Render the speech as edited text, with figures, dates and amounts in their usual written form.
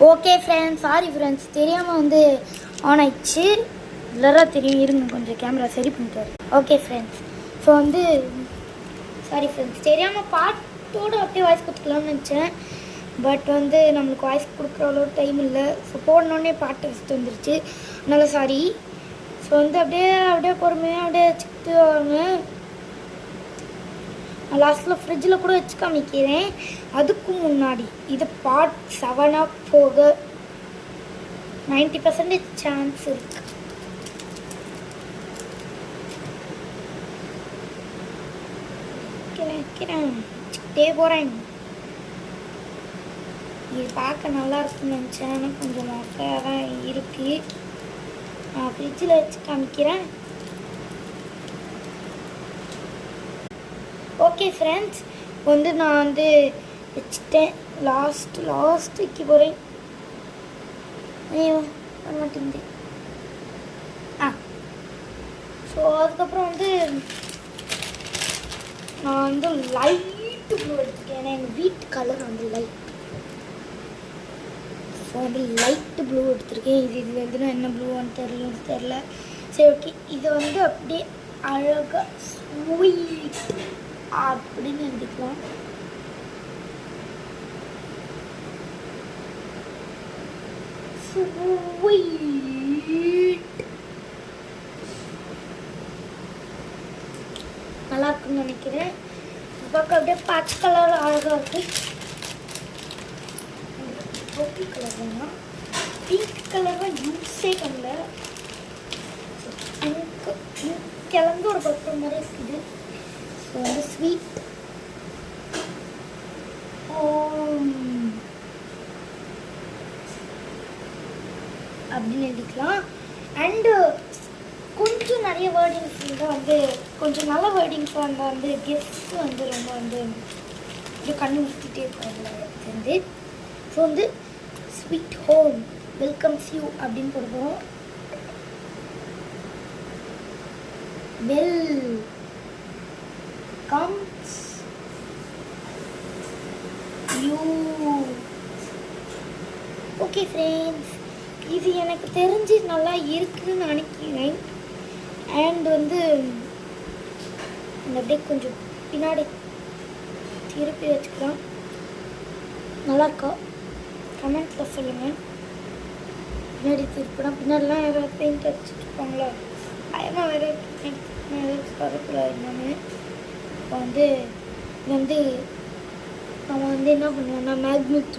Okay friends, sorry friends, தெரியாமல் வந்து on ஆயிடுச்சு. பிளராக தெரியும், இருங்க கொஞ்சம் கேமரா சரி பண்ணிட்டார். ஓகே ஃப்ரெண்ட்ஸ், ஸோ வந்து சாரி ஃப்ரெண்ட்ஸ், தெரியாமல் பாட்டோடு அப்படியே வாய்ஸ் கொடுத்துக்கலாம்னு நினச்சேன். பட் வந்து நம்மளுக்கு வாய்ஸ் கொடுக்குற அளவு டைம் இல்லை. ஸோ போடணுன்னே பாட்டு வச்சுட்டு வந்துருச்சு, அதனால சாரி. ஸோ வந்து அப்படியே பொறுமையாக அப்படியே வச்சுக்கிட்டு வாங்க. லாஸ்ட்டில் ஃப்ரிட்ஜில் கூட வச்சு காமிக்கிறேன். அதுக்கு முன்னாடி இது பார்ட் 7 போக 90% சான்ஸ் இருக்கு. வச்சுக்கிட்டே போகிறேன். இது பார்க்க நல்லா இருக்குன்னு நினச்சேன், ஆனால் கொஞ்சம் மொக்கையாக தான் இருக்குது. நான் ஃப்ரிட்ஜில் வச்சு காமிக்கிறேன். ஓகே ஃப்ரெண்ட்ஸ், வந்து நான் வந்து வச்சுட்டேன். லாஸ்ட் வைக்க போகிறேன். ஐயோ பண்ண மாட்டேங்குது. ஸோ அதுக்கப்புறம் வந்து நான் வந்து லைட்டு ப்ளூ எடுத்துருக்கேன். ஏன்னா எங்கள் வீட்டு கலர் வந்து லைட். ஸோ வந்து லைட்டு ப்ளூ எடுத்திருக்கேன். இதில் எதுனா என்ன ப்ளூவான்னு தெரில. சரி ஓகே, இதை வந்து அப்படியே அழகாக ஸ்வீட் அப்படின்னு எழுதிக்கலாம். நல்லா இருக்குன்னு நினைக்கிறேன். பார்க்க அப்படியே பச்சை கலர் அழகாக இருக்கு. பர்பிள் கலர் வேணாம், பிங்க் கலர் தான் யூஸே பண்ணல. கிழங்கு ஒரு பக்கம் மாதிரி இருக்குது. ஸோ வந்து ஸ்வீட் அப்படின்னு எழுதிக்கலாம். அண்டு கொஞ்சம் நிறைய வேர்டிங்ஸ் இருந்தால் வந்து கொஞ்சம் நல்ல வேர்டிங்ஸாக இருந்தால் வந்து கெஸ்ட் வந்து ரொம்ப வந்து இது கண்டுபிடிச்சிட்டே இருப்பாங்க வந்து. ஸோ வந்து ஸ்வீட் ஹோம் வெல்கம்ஸ் யூ அப்படின்னு போடுவோம். Welcomes you. ஓகே ஃப்ரெண்ட்ஸ், இது எனக்கு தெரிஞ்சு நல்லா இருக்குதுன்னு நினைக்கிறேன். அண்ட் வந்து அப்படியே கொஞ்சம் பின்னாடி திருப்பி வச்சுக்கலாம். நல்லாயிருக்கா கமெண்ட்டில் சொல்லுங்கள். பின்னாடி திருப்பினா பின்னாடிலாம் யாராவது பெயிண்ட் அடிச்சுட்ருப்பாங்களா? பயமாக வேறு வரக்கூடாது. நான் இப்போ வந்து நம்ம வந்து என்ன பண்ணுவோம்னா மேக்னெட்